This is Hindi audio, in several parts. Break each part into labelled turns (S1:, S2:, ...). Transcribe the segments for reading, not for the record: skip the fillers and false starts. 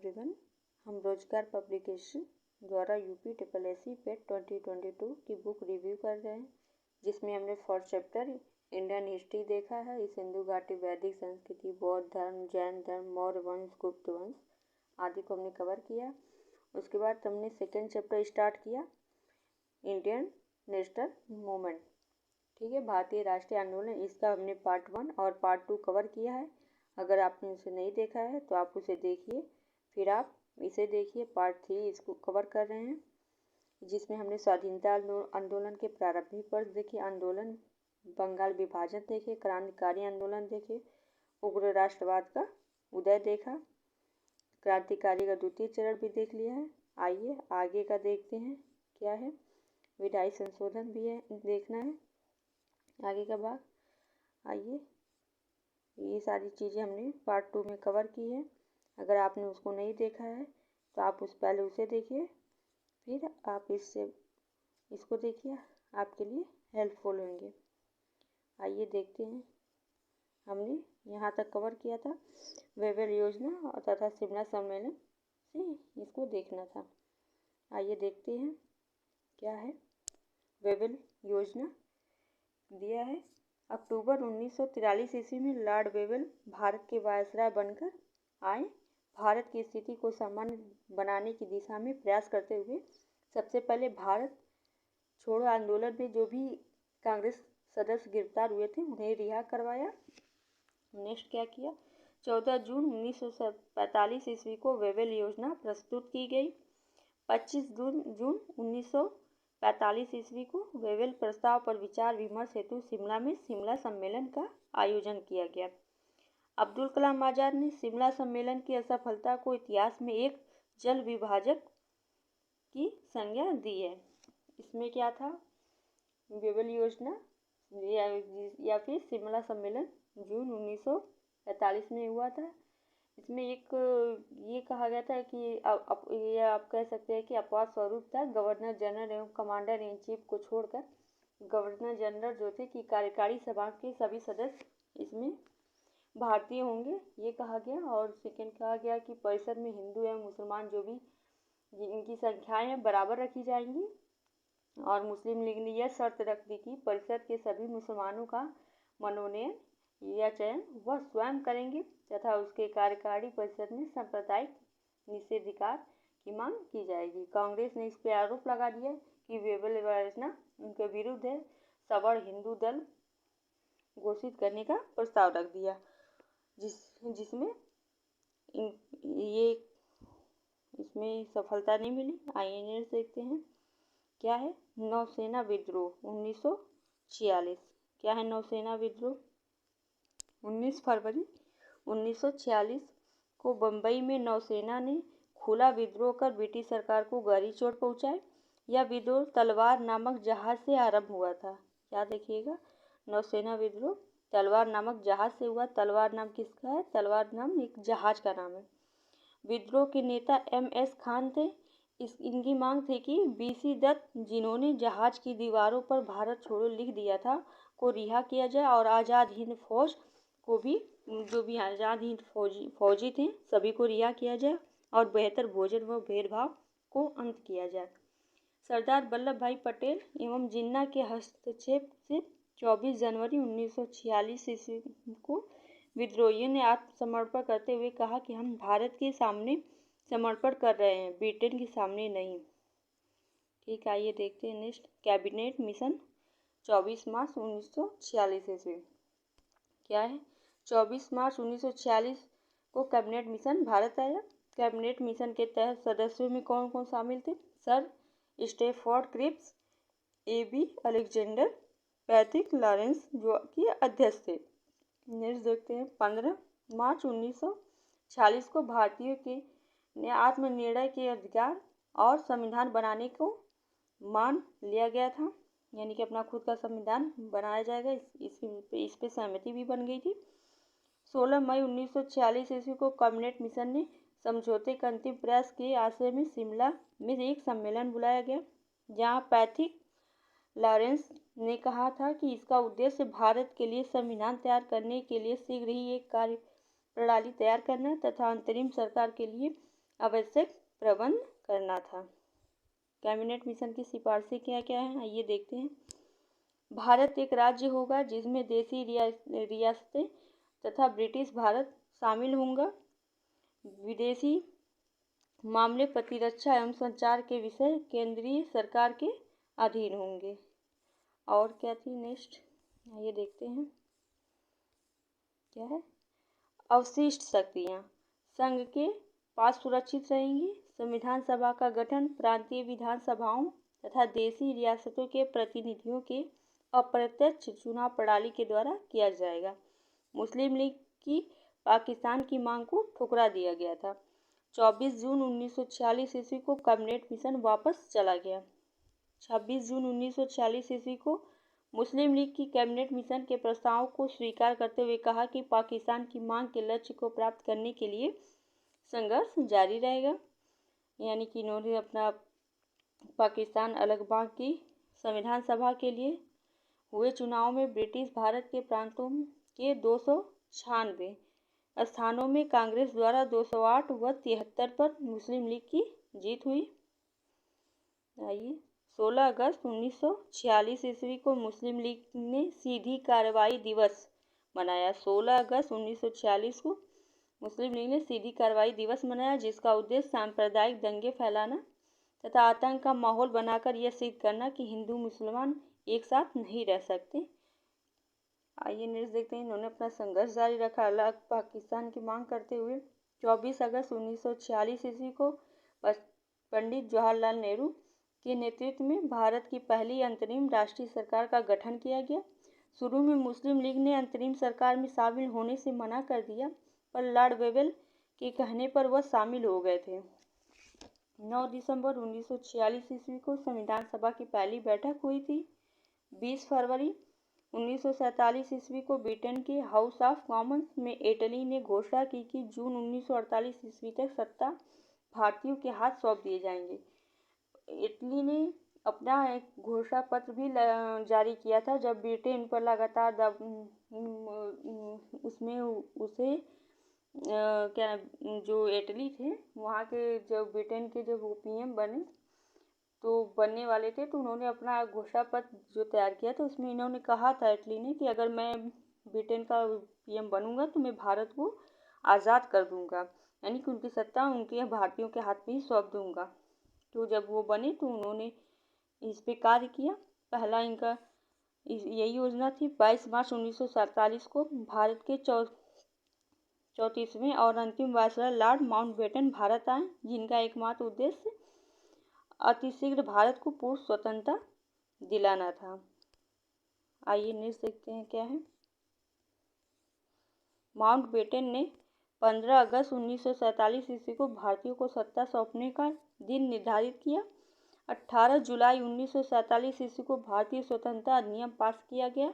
S1: एवरीवन। हम रोजगार पब्लिकेशन द्वारा यूपी SSSC पेट 2022 की बुक रिव्यू कर रहे हैं, जिसमें हमने फर्स्ट चैप्टर इंडियन हिस्ट्री देखा है। इस सिंधु घाटी, वैदिक संस्कृति, बौद्ध धर्म, जैन धर्म, मौर्य वंश, गुप्त वंश आदि को हमने कवर किया। उसके बाद हमने सेकेंड चैप्टर स्टार्ट किया, इंडियन नेशनल मूवमेंट, ठीक है, भारतीय राष्ट्रीय आंदोलन। इसका हमने पार्ट 1 और पार्ट 2 कवर किया है। अगर आपने उसे नहीं देखा है तो आप उसे देखिए, फिर आप इसे देखिए। पार्ट 3 इसको कवर कर रहे हैं, जिसमें हमने स्वाधीनता आंदोलन के प्रारंभिक वर्ष देखे, आंदोलन, बंगाल विभाजन देखे, क्रांतिकारी आंदोलन देखे, उग्र राष्ट्रवाद का उदय देखा, क्रांतिकारी का द्वितीय चरण भी देख लिया है। आइए आगे का देखते हैं क्या है। विधायी संशोधन भी है, देखना है आगे का भाग। आइए, ये सारी चीज़ें हमने पार्ट 2 में कवर की है। अगर आपने उसको नहीं देखा है तो आप पहले उसे देखिए, फिर आप इसको देखिए, आपके लिए हेल्पफुल होंगे। आइए देखते हैं। हमने यहाँ तक कवर किया था वेवेल योजना और तथा शिमला सम्मेलन से इसको देखना था। आइए देखते हैं क्या है। वेवेल योजना दिया है, अक्टूबर 1943 ईस्वी में लॉर्ड वेवेल भारत के वायसराय बनकर आए। भारत की स्थिति को सामान्य बनाने की दिशा में प्रयास करते हुए सबसे पहले भारत छोड़ो आंदोलन में जो भी कांग्रेस सदस्य गिरफ्तार हुए थे उन्हें रिहा करवाया। नेक्स्ट क्या किया, 14 जून 1945 ईस्वी को वेवेल योजना प्रस्तुत की गई। 25 जून 1945 ईस्वी को वेवेल प्रस्ताव पर विचार विमर्श हेतु शिमला में शिमला सम्मेलन का आयोजन किया गया। अब्दुल कलाम आज़ाद ने शिमला सम्मेलन की असफलता को इतिहास में एक जल विभाजक की संज्ञा दी है। इसमें क्या था, वेवेल योजना या फिर शिमला सम्मेलन जून 1945 में हुआ था। इसमें एक ये कहा गया था कि ये आप कह सकते हैं कि अपवाद स्वरूप था। गवर्नर जनरल एवं कमांडर इन चीफ को छोड़कर गवर्नर जनरल जो थे कि कार्यकारी सभा के सभी सदस्य इसमें भारतीय होंगे, ये कहा गया। और सेकेंड कहा गया कि परिषद में हिंदू एवं मुसलमान जो भी इनकी संख्याएं हैं बराबर रखी जाएंगी। और मुस्लिम लीग ने यह शर्त रख दी कि परिषद के सभी मुसलमानों का मनोनयन या चयन वह स्वयं करेंगे तथा उसके कार्यकारी परिषद में सांप्रदायिक निषेधाधिकार की मांग की जाएगी। कांग्रेस ने इस पर आरोप लगा दिया कि वेवेल योजना उनके विरुद्ध है, सवर्ण हिंदू दल घोषित करने का प्रस्ताव रख दिया, जिसमें इसमें सफलता नहीं मिली। आइए देखते हैं क्या है। नौसेना विद्रोह 1946। क्या है नौसेना विद्रोह? 19 फरवरी 1946 को बम्बई में नौसेना ने खुला विद्रोह कर ब्रिटिश सरकार को गहरी चोट पहुंचाई। यह विद्रोह तलवार नामक जहाज से आरंभ हुआ था। क्या देखिएगा, नौसेना विद्रोह तलवार नामक जहाज से हुआ। तलवार नाम किसका है? तलवार नाम एक जहाज का नाम है। विद्रोह के नेता MS खान थे। इनकी मांग थी कि BC दत्त, जिन्होंने जहाज की दीवारों पर भारत छोड़ो लिख दिया था, को रिहा किया जाए और आज़ाद हिंद फौज को भी, जो भी आज़ाद हिंद फौजी थे सभी को रिहा किया जाए और बेहतर भोजन व भेदभाव को अंत किया जाए। सरदार वल्लभ भाई पटेल एवं जिन्ना के हस्तक्षेप से 24 जनवरी 1946 ईस्वी को विद्रोहियों ने आत्मसमर्पण करते हुए कहा कि हम भारत के सामने समर्पण कर रहे हैं, ब्रिटेन के सामने नहीं। ठीक, आइए देखते हैं नेक्स्ट। कैबिनेट मिशन 24 मार्च 1946 ईस्वी। क्या है? 24 मार्च 1946 को कैबिनेट मिशन भारत आया। कैबिनेट मिशन के तहत सदस्यों में कौन कौन शामिल थे? Sir Stafford Cripps, AB Alexander, Patrick Lawrence जो कि अध्यक्ष थे। नेक्स्ट देखते हैं। 15 मार्च 1946 को भारतीयों के ने आत्मनिर्णय के अधिकार और संविधान बनाने को मान लिया गया था, यानी कि अपना खुद का संविधान बनाया जाएगा। इस पे सहमति भी बन गई थी। 16 मई 1946 ईस्वी को कैबिनेट मिशन ने समझौते का अंतिम प्रयास के आशय में शिमला में एक सम्मेलन बुलाया गया, जहां पैट्रिक लॉरेंस ने कहा था कि इसका उद्देश्य भारत के लिए संविधान तैयार करने के लिए शीघ्र ही एक कार्य प्रणाली तैयार करना तथा अंतरिम सरकार के लिए आवश्यक प्रबंध करना था। कैबिनेट मिशन की सिफारिशें क्या क्या हैं, आइए देखते हैं। भारत एक राज्य होगा जिसमें देशी रियासतें तथा ब्रिटिश भारत शामिल होंगे। विदेशी मामले, प्रतिरक्षा एवं संचार के विषय केंद्रीय सरकार के अधीन होंगे। और क्या थी नेक्स्ट, आइए देखते हैं क्या है। अवशिष्ट शक्तियाँ संघ के पास सुरक्षित रहेंगी। संविधान सभा का गठन प्रांतीय विधानसभाओं तथा देशी रियासतों के प्रतिनिधियों के अप्रत्यक्ष चुनाव प्रणाली के द्वारा किया जाएगा। मुस्लिम लीग की पाकिस्तान की मांग को ठुकरा दिया गया था। 24 जून 1946 ईस्वी को कैबिनेट मिशन वापस चला गया। 26 जून 1946 ईस्वी को मुस्लिम लीग की कैबिनेट मिशन के प्रस्ताव को स्वीकार करते हुए कहा कि पाकिस्तान की मांग के लक्ष्य को प्राप्त करने के लिए संघर्ष जारी रहेगा। यानी कि इन्होंने अपना पाकिस्तान अलग मांग की। संविधान सभा के लिए हुए चुनाव में ब्रिटिश भारत के प्रांतों के 296 स्थानों में कांग्रेस द्वारा 208 व 73 पर मुस्लिम लीग की जीत हुई। आइए 16 अगस्त 1946 ईस्वी को मुस्लिम लीग ने सीधी कार्रवाई दिवस मनाया। 16 अगस्त 1946 को मुस्लिम लीग ने सीधी कार्रवाई दिवस मनाया, जिसका उद्देश्य सांप्रदायिक दंगे फैलाना तथा आतंक का माहौल बनाकर यह सिद्ध करना कि हिंदू मुसलमान एक साथ नहीं रह सकते। आइए नेक्स्ट देखते हैं। इन्होंने अपना संघर्ष जारी रखा अलग पाकिस्तान की मांग करते हुए। 24 अगस्त 1946 ईस्वी को पंडित जवाहरलाल नेहरू के नेतृत्व में भारत की पहली अंतरिम राष्ट्रीय सरकार का गठन किया गया। शुरू में मुस्लिम लीग ने अंतरिम सरकार में शामिल होने से मना कर दिया, पर लॉर्ड वेवेल के कहने पर वह शामिल हो गए थे। 9 दिसंबर 1946 ईस्वी को संविधान सभा की पहली बैठक हुई थी। 20 फरवरी 1947 ईस्वी को ब्रिटेन के हाउस ऑफ कॉमन्स में इटली ने घोषणा की कि जून 1948 ईस्वी तक सत्ता भारतीयों के हाथ सौंप दिए जाएंगे। इटली ने अपना एक घोषणा पत्र भी जारी किया था, जब ब्रिटेन पर लगातार उसमें उसे क्या जो इटली थे वहाँ के जब ब्रिटेन के जब वो पीएम बने तो बनने वाले थे, तो उन्होंने अपना घोषणा पत्र जो तैयार किया था उसमें इन्होंने कहा था इटली ने कि अगर मैं ब्रिटेन का पीएम बनूंगा तो मैं भारत को आज़ाद कर दूंगा, यानी कि उनकी सत्ता उनके भारतीयों के हाथ में ही सौंप दूंगा। तो जब वो बने तो उन्होंने इस पे कार्य किया। पहला इनका यही योजना थी। 22 मार्च 1947 को भारत के 34वें और अंतिम वायसराय लॉर्ड माउंटबेटन भारत आए, जिनका एकमात्र उद्देश्य अतिशीघ्र भारत को पूर्ण स्वतंत्रता दिलाना था। आइए नेक्स्ट देखते हैं क्या है। माउंटबेटन ने 15 अगस्त 1947 ईस्वी को भारतीयों को सत्ता सौंपने का दिन निर्धारित किया। 18 जुलाई 1947 ईस्वी को भारतीय स्वतंत्रता अधिनियम पास किया गया।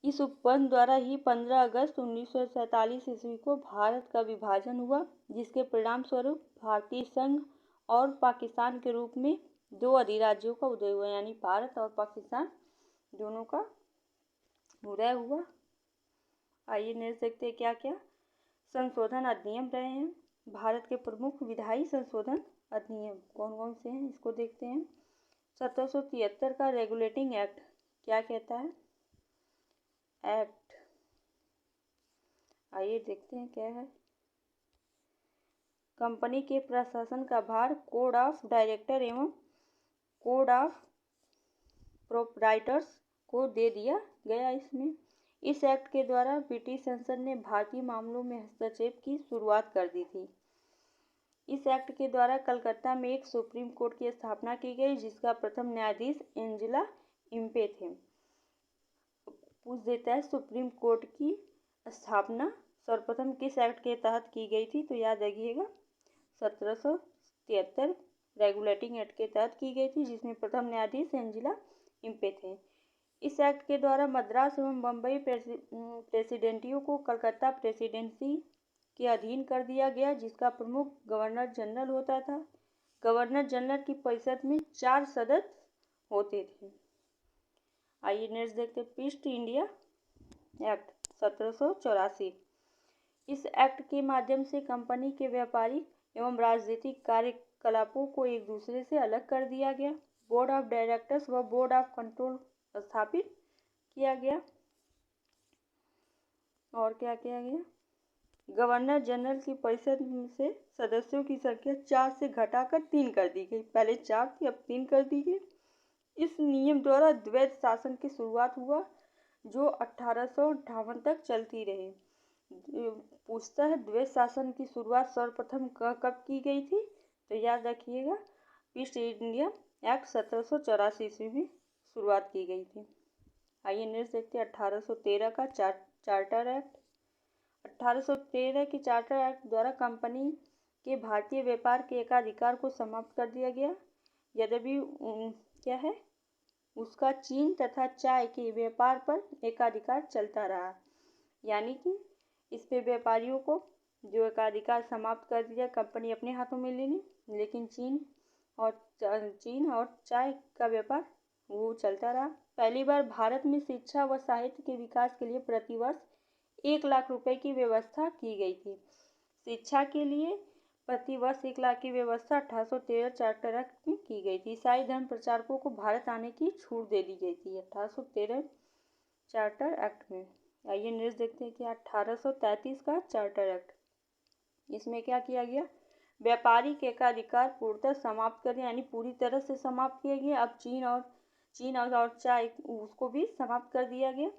S1: इस उपबंध द्वारा ही 15 अगस्त 1947 ईस्वी को भारत का विभाजन हुआ, जिसके परिणाम स्वरूप भारतीय संघ और पाकिस्तान के रूप में दो अधिराज्यों का उदय हुआ, यानी भारत और पाकिस्तान दोनों का उदय हुआ। आइए नेक्स्ट देखते हैं क्या क्या संशोधन अधिनियम रहे हैं। भारत के प्रमुख विधायी संशोधन अधिनियम कौन कौन से हैं, इसको देखते हैं। 1773 का रेगुलेटिंग एक्ट क्या कहता है, एक्ट, आइए देखते हैं क्या है। कंपनी के प्रशासन का भार कोड ऑफ डायरेक्टर एवं कोड ऑफ प्रोप्राइटर्स को दे दिया गया। इसमें इस एक्ट के द्वारा ब्रिटिश संसद ने भारतीय मामलों में हस्तक्षेप की शुरुआत कर दी थी। इस एक्ट के द्वारा कलकत्ता में एक सुप्रीम कोर्ट की स्थापना की गई, जिसका प्रथम न्यायाधीश एंजेला इम्पे थे। पूछ देता है सुप्रीम कोर्ट की स्थापना सर्वप्रथम किस एक्ट के तहत की गई थी, तो याद रखिएगा 1773 रेगुलेटिंग एक्ट के तहत की गई थी, जिसमें प्रथम न्यायाधीश एंजेला इम्पे थे। इस एक्ट के द्वारा मद्रास एवं बम्बई प्रेसिडेंटियों को कलकत्ता प्रेसिडेंसी के अधीन कर दिया गया, जिसका प्रमुख गवर्नर जनरल होता था। गवर्नर जनरल की परिषद में 4 सदस्य होते थे। आइए नेक्स्ट देखते हैं ईस्ट इंडिया एक्ट 1784। इस एक्ट के माध्यम से कंपनी के व्यापारिक एवं राजनीतिक कार्यकलापों को एक दूसरे से अलग कर दिया गया। बोर्ड ऑफ डायरेक्टर्स व बोर्ड ऑफ कंट्रोल स्थापित किया गया। और क्या किया गया? गवर्नर जनरल की परिषद से सदस्यों की संख्या 4 से घटाकर 3 कर दी गई। पहले 4 थी, अब 3 कर दी गई। इस नियम द्वारा द्वैध शासन की शुरुआत हुआ, जो 1858 तक चलती रही। पूछता है द्वैध शासन की शुरुआत सर्वप्रथम कब की गई थी? तो याद रखिएगा, ईस्ट इंडिया एक्ट 1784 ईस्वी में शुरुआत की गई थी। आइए नेक्स्ट देखते हैं 1813 का चार्टर एक्ट। 1813 के चार्टर एक्ट द्वारा कंपनी के भारतीय व्यापार के एकाधिकार को समाप्त कर दिया गया। यद्यपि क्या है, उसका चीन तथा चाय के व्यापार पर एकाधिकार चलता रहा। यानी कि इस पे व्यापारियों को जो एकाधिकार समाप्त कर दिया, कंपनी अपने हाथों में ले ली, लेकिन चीन और चाय का व्यापार वो चलता रहा। पहली बार भारत में शिक्षा व साहित्य के विकास के लिए प्रतिवर्ष 1 लाख रुपए की व्यवस्था की गई थी। शिक्षा के लिए प्रतिवर्ष 1 लाख की व्यवस्था 1813 चार्टर एक्ट में की गई थी। ईसाई धर्म प्रचारकों को भारत आने की छूट दे दी गई थी 1813 चार्टर एक्ट में। आइए नेक्स्ट देखते हैं कि 1833 का चार्टर एक्ट। इसमें क्या किया गया? व्यापारिक एकाधिकार पूर्णतः समाप्त कर दिया, यानी पूरी तरह से समाप्त किया गया। अब चीन और चाय उसको भी समाप्त कर दिया गया।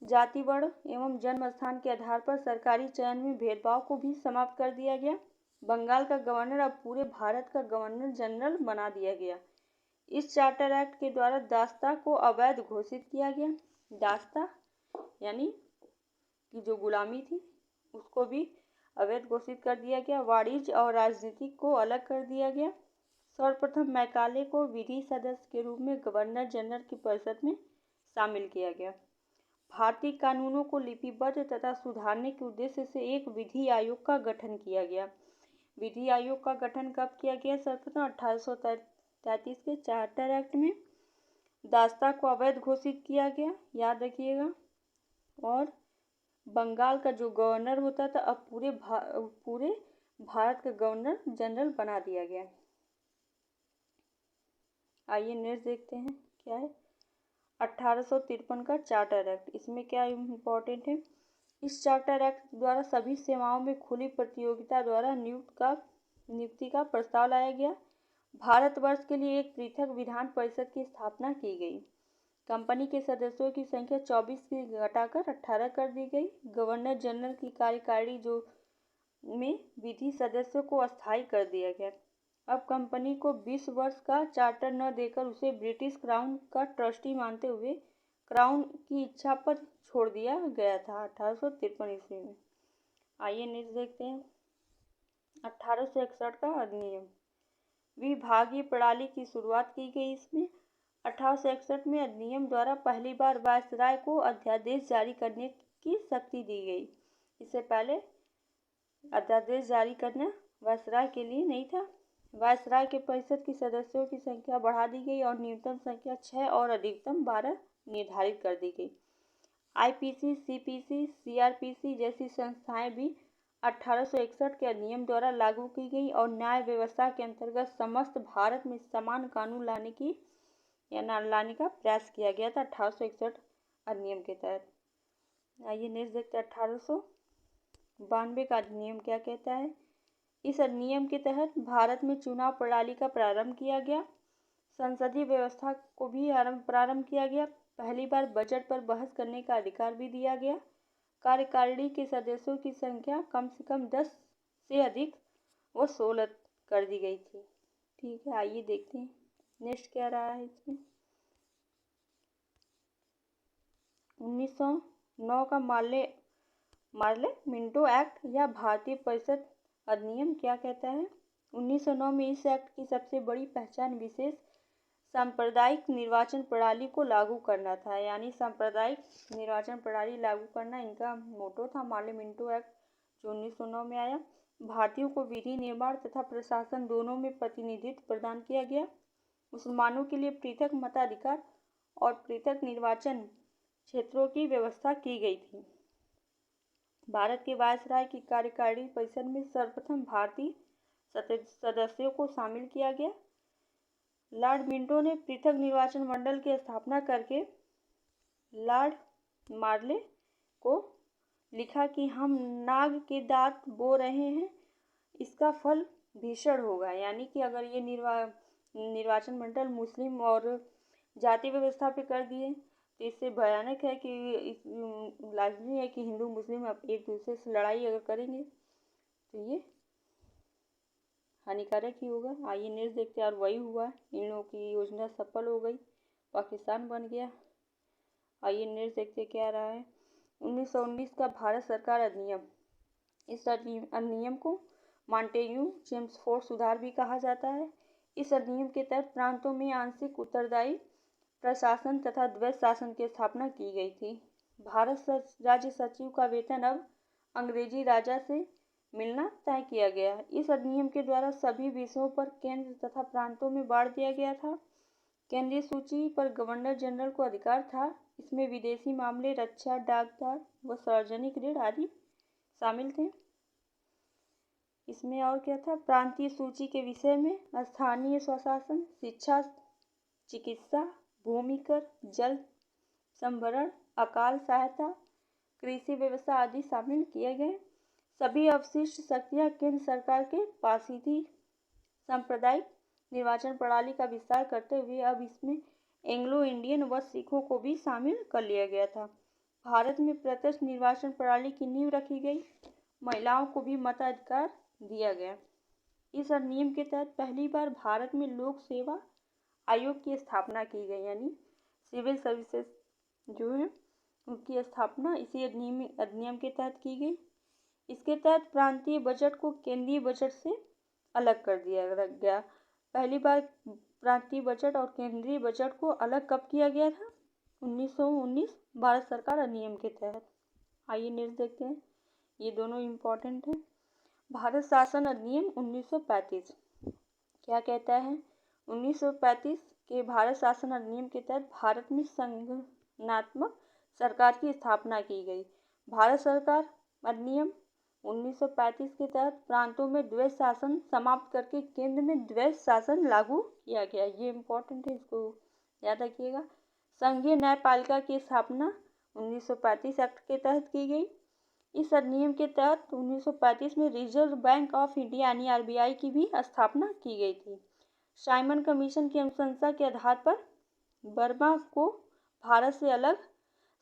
S1: जाति, वर्ण एवं जन्म स्थान के आधार पर सरकारी चयन में भेदभाव को भी समाप्त कर दिया गया। बंगाल का गवर्नर अब पूरे भारत का गवर्नर जनरल बना दिया गया। इस चार्टर एक्ट के द्वारा दास्ता को अवैध घोषित किया गया। दास्ता यानी कि जो गुलामी थी उसको भी अवैध घोषित कर दिया गया। वाणिज्य और राजनीति को अलग कर दिया गया। सर्वप्रथम मैकाले को विधि सदस्य के रूप में गवर्नर जनरल की परिषद में शामिल किया गया। भारतीय कानूनों को लिपिबद्ध तथा सुधारने के उद्देश्य से एक विधि आयोग का गठन किया गया। विधि आयोग का गठन कब किया गया? सर्वप्रथम 1833 के चार्टर एक्ट में दास्ता को अवैध घोषित किया गया, याद रखिएगा। और बंगाल का जो गवर्नर होता था अब पूरे भारत का गवर्नर जनरल बना दिया गया। आइए नेक्स्ट देखते हैं क्या है 1853 का चार्टर एक्ट। इसमें क्या इम्पोर्टेंट है? इस चार्टर एक्ट द्वारा सभी सेवाओं में खुली प्रतियोगिता द्वारा नियुक्ति का प्रस्ताव लाया गया। भारतवर्ष के लिए एक पृथक विधान परिषद की स्थापना की गई। कंपनी के सदस्यों की संख्या 24 से घटाकर 18 कर दी गई। गवर्नर जनरल की कार्यकारिणी में विधि सदस्यों को अस्थायी कर दिया गया। अब कंपनी को 20 वर्ष का चार्टर न देकर उसे ब्रिटिश क्राउन का ट्रस्टी मानते हुए क्राउन की इच्छा पर छोड़ दिया गया था 1853 ईस्वी में। आइए नेक्स्ट देखते हैं 1861 का अधिनियम। विभागीय प्रणाली की शुरुआत की गई। इसमें 1861 में अधिनियम द्वारा पहली बार वायसराय को अध्यादेश जारी करने की शक्ति दी गई। इससे पहले अध्यादेश जारी करना वायसराय के लिए नहीं था। वायसराय के परिषद की सदस्यों की संख्या बढ़ा दी गई और न्यूनतम संख्या 6 और अधिकतम 12 निर्धारित कर दी गई। आईपीसी, सीपीसी, सीआरपीसी जैसी संस्थाएं भी 1861 के अधिनियम द्वारा लागू की गई और न्याय व्यवस्था के अंतर्गत समस्त भारत में समान कानून लाने का प्रयास किया गया था 1861 अधिनियम के तहत। आइए नेक्स्ट देखते हैं 1892 का अधिनियम क्या कहता है। इस अधिनियम के तहत भारत में चुनाव प्रणाली का प्रारंभ किया गया। संसदीय व्यवस्था को भी प्रारंभ किया गया। पहली बार बजट पर बहस करने का अधिकार भी दिया गया। कार्यकारिणी के सदस्यों की संख्या कम से कम 10 से अधिक वो 16 कर दी गई थी। ठीक है, आइए देखते हैं नेक्स्ट क्या रहा है इसमें। 1909 का मार्ले मिंटो एक्ट या भारतीय परिषद अधिनियम क्या कहता है। 1909 में इस एक्ट की सबसे बड़ी पहचान विशेष सांप्रदायिक निर्वाचन प्रणाली को लागू करना था, यानी सांप्रदायिक निर्वाचन प्रणाली लागू करना इनका मोटो था। मार्ले मिंटो एक्ट जो 1909 में आया। भारतीयों को विधि निर्माण तथा प्रशासन दोनों में प्रतिनिधित्व प्रदान किया गया। मुसलमानों के लिए पृथक मताधिकार और पृथक निर्वाचन क्षेत्रों की व्यवस्था की गई थी। भारत के वायसराय की कार्यकारिणी परिषद में सर्वप्रथम भारतीय सदस्यों को शामिल किया गया। लॉर्ड मिंटो ने पृथक निर्वाचन मंडल की स्थापना करके लॉर्ड मार्ले को लिखा कि हम नाग के दांत बो रहे हैं, इसका फल भीषण होगा। यानी कि अगर ये निर्वाचन मंडल मुस्लिम और जाति व्यवस्था पे कर दिए तो इससे भयानक है कि लाजमी है कि हिंदू मुस्लिम एक दूसरे से लड़ाई अगर करेंगे तो ये हानिकारक ही होगा। आइए न्यूज़ देखते हैं, और वही हुआ, इन लोगों की योजना सफल हो गई, पाकिस्तान बन गया। आइए न्यूज़ देखते क्या रहा है। 1919 का भारत सरकार अधिनियम, इस अधिनियम को मॉन्टेग्यू चेम्सफोर्ड सुधार भी कहा जाता है। इस अधिनियम के तहत प्रांतों में आंशिक उत्तरदायी प्रशासन तथा द्वैत शासन की स्थापना की गई थी। भारत राज्य सचिव का वेतन अब अंग्रेजी राजा से मिलना तय किया गया। इस अधिनियम के द्वारा सभी विषयों पर केंद्र तथा प्रांतों में बांट दिया गया था। केंद्रीय सूची पर गवर्नर जनरल को अधिकार था। इसमें विदेशी मामले, रक्षा, डाकघर व सार्वजनिक ऋण आदि शामिल थे। इसमें और क्या था, प्रांतीय सूची के विषय में स्थानीय स्वशासन, शिक्षा, चिकित्सा, भूमि कर, जल संभरण, अकाल सहायता, कृषि व्यवस्था आदि शामिल किए गए। सभी अवशिष्ट शक्तियां केंद्र सरकार के पास ही थी। सांप्रदायिक निर्वाचन प्रणाली का विस्तार करते हुए अब इसमें एंग्लो इंडियन व सिखों को भी शामिल कर लिया गया था। भारत में प्रत्यक्ष निर्वाचन प्रणाली की नींव रखी गई। महिलाओं को भी मताधिकार दिया गया। इस अधिनियम के तहत पहली बार भारत में लोक सेवा आयोग की स्थापना की गई, यानी सिविल सर्विसेज जो है उनकी स्थापना इसी अधिनियम के तहत की गई। इसके तहत प्रांतीय बजट को केंद्रीय बजट से अलग कर दिया गया। पहली बार प्रांतीय बजट और केंद्रीय बजट को अलग कब किया गया था? 1919 भारत सरकार अधिनियम के तहत। आइए न्यूज़ देखते हैं, ये दोनों इम्पोर्टेंट हैं। भारत शासन अधिनियम 1935 क्या कहता है? 1935 के भारत शासन अधिनियम के तहत भारत में संघनात्मक सरकार की स्थापना की गई। भारत सरकार अधिनियम 1935 के तहत प्रांतों में द्वैत शासन समाप्त करके केंद्र में द्वैत शासन लागू किया गया। ये इम्पोर्टेंट है, इसको याद रखिएगा। संघीय न्यायपालिका की स्थापना 1935 एक्ट के तहत की गई। इस अधिनियम के तहत 1935 में रिजर्व बैंक ऑफ इंडिया यानी आरबीआई की भी स्थापना की गई थी। साइमन कमीशन की अनुशंसा के आधार पर बर्मा को भारत से अलग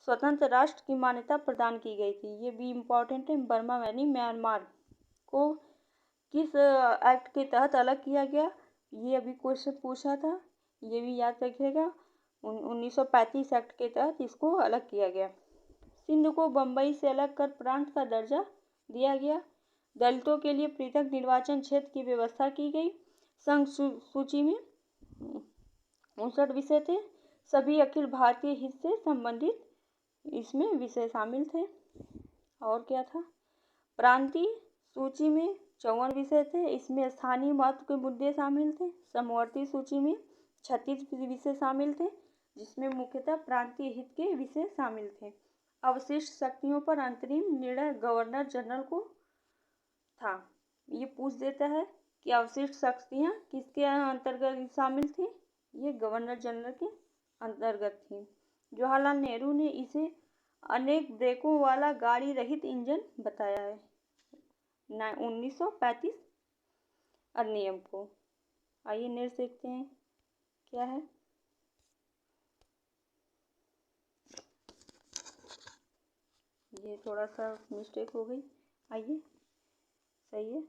S1: स्वतंत्र राष्ट्र की मान्यता प्रदान की गई थी। ये भी इम्पोर्टेंट है। बर्मा यानी म्यांमार को किस एक्ट के तहत अलग किया गया, ये अभी क्वेश्चन पूछा था, ये भी याद रखिएगा। 1935 एक्ट के तहत इसको अलग किया गया। सिंध को बम्बई से अलग कर प्रांत का दर्जा दिया गया। दलितों के लिए पृथक निर्वाचन क्षेत्र की व्यवस्था की गई। संघ सूची में 59 विषय थे। सभी अखिल भारतीय हित से संबंधित इसमें विषय शामिल थे। और क्या था? प्रांतीय सूची में 54 विषय थे। इसमें स्थानीय महत्व के मुद्दे शामिल थे। समवर्ती सूची में 36 विषय शामिल थे, जिसमें मुख्यतः प्रांतीय हित के विषय शामिल थे। अवशिष्ट शक्तियों पर अंतरिम निर्णय गवर्नर जनरल को था। ये पूछ देता है कि अवशिष्ट शक्तियाँ किसके अंतर्गत शामिल थी? ये गवर्नर जनरल के अंतर्गत थी। जवाहरलाल नेहरू ने इसे अनेक ब्रेकों वाला गाड़ी रहित इंजन बताया है 1935 अधिनियम को। आइए नेक्स्ट देखते हैं क्या है। ये थोड़ा सा मिस्टेक हो गई, आइए सही है।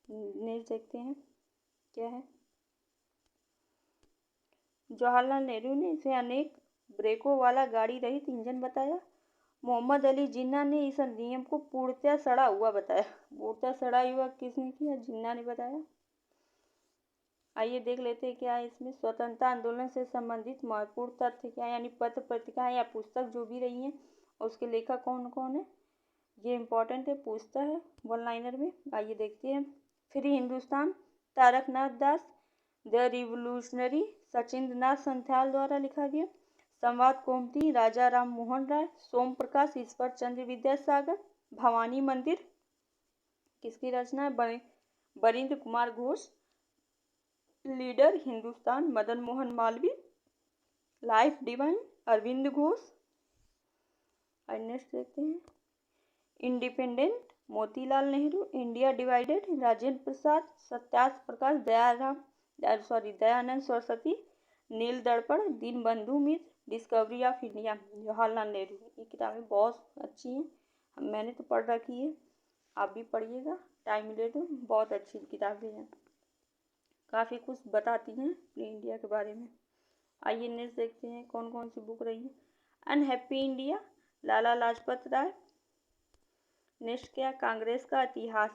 S1: नेक्स्ट देखते हैं क्या है। जवाहरलाल नेहरू ने इसे अनेक ब्रेकों वाला गाड़ी रहित इंजन बताया। मोहम्मद अली जिन्ना ने इस अधिनियम को पूर्णतः सड़ा हुआ बताया। पूर्णतः सड़ा हुआ किसने किया? जिन्ना ने बताया। आइए देख लेते हैं क्या है इसमें। स्वतंत्रता आंदोलन से संबंधित महत्वपूर्ण तथ्य क्या है, यानी पत्र पत्रिकाएं या पुस्तक जो भी रही हैं और उसके लेखक कौन कौन है, ये इम्पोर्टेंट है, पूछता है वन लाइनर में। आइए देखते हैं। Free Hindustan Taraknath Das, the revolutionary Sachindra Nath Santhal द्वारा लिखा गया। संवाद कोमती राजा राम मोहन राय, सोम प्रकाश ईश्वर चंद्र विद्यासागर। भवानी मंदिर किसकी रचना है? Barindra Kumar Ghosh, leader Hindustan Madan Mohan Malaviya, life divine Aurobindo Ghosh. और नेक्स्ट देखते हैं, independent Motilal Nehru, India divided Rajendra Prasad, Satyarth Prakash, Dayanand Saraswati, Neel Darpan, Dinabandhu Mitra, discovery of India Jawaharlal Nehru. ये किताबें बहुत अच्छी हैं, मैंने तो पढ़ रखी है, आप भी पढ़िएगा, टाइम मिले तो। बहुत अच्छी किताबें हैं, काफ़ी कुछ बताती हैं अपनी इंडिया के बारे में। आइए नेक्स्ट देखते हैं कौन कौन सी बुक रही है। Unhappy India, Lala Lajpat Rai. Next क्या, कांग्रेस का इतिहास,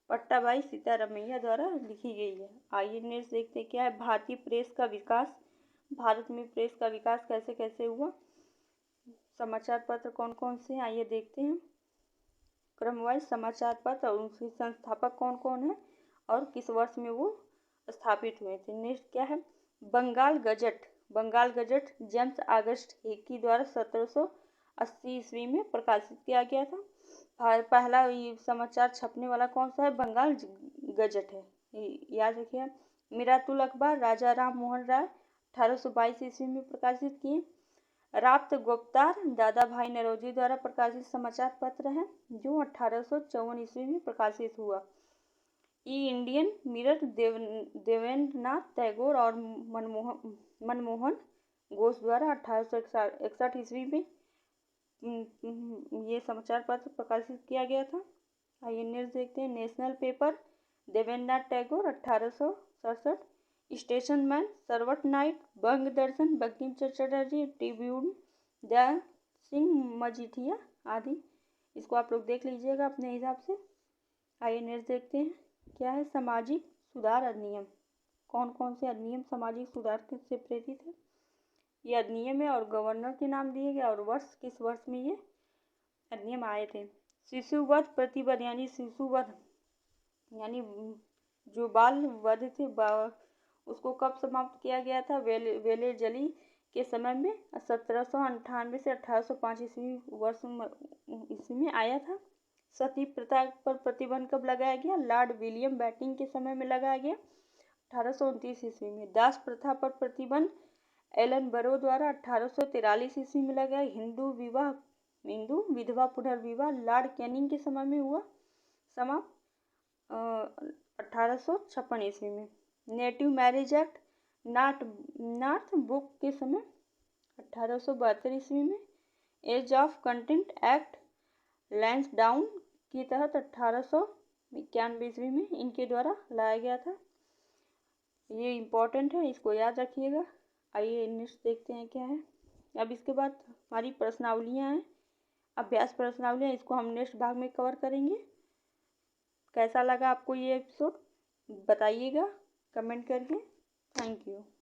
S1: पट्टाभाई सीतारमैया द्वारा लिखी गई है। आइए नेक्स्ट देखते हैं क्या है, भारतीय प्रेस का विकास, भारत में प्रेस का विकास कैसे कैसे हुआ। समाचार पत्र कौन कौन से हैं, आइए देखते हैं क्रमवाइज समाचार पत्र और उनके संस्थापक कौन कौन है और किस वर्ष में वो स्थापित हुए थे। नेक्स्ट क्या है, Bengal gazette, Bengal gazette James August Hicky द्वारा 1780 ईस्वी में प्रकाशित किया गया था। पहला ये समाचार छपने वाला कौन सा है, बंगाल गजट है, याद रखिए। मिरातुल अखबार राजा राम मोहन राय 1822 ईस्वी में प्रकाशित किए। राप्त गुप्तार दादा भाई नौरोजी द्वारा प्रकाशित समाचार पत्र है जो 1854 ईस्वी में प्रकाशित हुआ। ई इंडियन मिरर देवेंद्रनाथ टैगोर और मनमोहन घोष द्वारा 1861 ईस्वी में ये समाचार पत्र प्रकाशित किया गया था। आइए नेक्स्ट देखते हैं, national paper Debendranath Tagore 1867, statesman Robert knight, Banga Darshan Bankim Chatterjee, tribune Daya Singh Majithia आदि। इसको आप लोग देख लीजिएगा अपने हिसाब से। आइए नेक्स्ट देखते हैं क्या है, सामाजिक सुधार अधिनियम, कौन कौन से अधिनियम सामाजिक सुधार से प्रेरित है। ये अधिनियम है और गवर्नर के नाम दिए गए और वर्ष किस वर्ष में ये अधिनियम आए थे। शिशुवध प्रतिबंध यानी शिशुवध यानी जो बाल वध थे उसको कब समाप्त किया गया था, वेले जली के समय में 1798 से 1805 ईस्वी में आया था। सती प्रथा पर प्रतिबंध कब लगाया गया, लॉर्ड विलियम बेंटिंक के समय में लगाया गया 1829 ईस्वी में। दास प्रथा पर प्रतिबंध एलन बरो द्वारा 1843 ईस्वी में लगाया। हिंदू विधवा पुनर्विवाह लॉर्ड कैनिंग के समय में हुआ समाप्त 1856 ईस्वी में। Native marriage act Northbrook के समय 1872 ईस्वी में। Age of consent act Lansdowne के तहत 1891 ईस्वी में इनके द्वारा लाया गया था। ये इम्पोर्टेंट है, इसको याद रखिएगा। आइए नेक्स्ट देखते हैं क्या है। अब इसके बाद हमारी प्रश्नावलियाँ हैं, अभ्यास प्रश्नावलियाँ, इसको हम नेक्स्ट भाग में कवर करेंगे। कैसा लगा आपको ये एपिसोड बताइएगा कमेंट करके। Thank you.